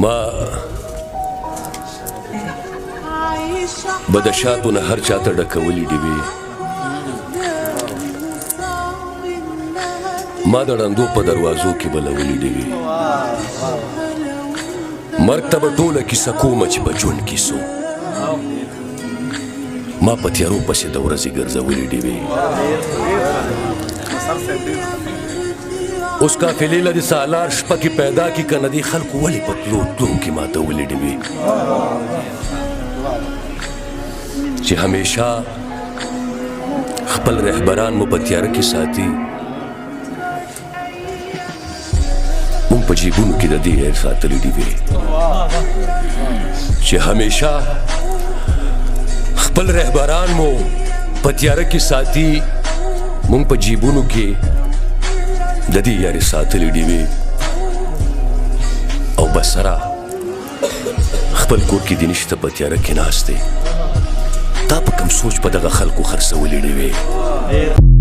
ما بدشاتو نه هر چاته ډکولې ډیوې ما د ړندو په دروازو کې بلولې ډیوې مرګ ته به ټوله کیسه کومه چې په ژوند کې سو ما په تیارو پسې د ورځې ګرځولې ډیوې اوس قافلې له د سالار شپه کې پیدا کې که نه دي خلکو ولې په تلو تلو کې ماتولې ډیوې چې همیشه خپل رهبران مو په تیاره کې ساتي مونږ په جیبونو کې د دې هیر ساتلې ډیوې چې همیشه خپل رهبران مو په تیاره کې ساتي مونږ په جیبونو کې د دې یارې ساتلې ډیوې او بسره خپل کور کې دې نشته په تیاره کې ناست دی تا په کوم سوچ په دغه خلکو خرڅولې ډیوې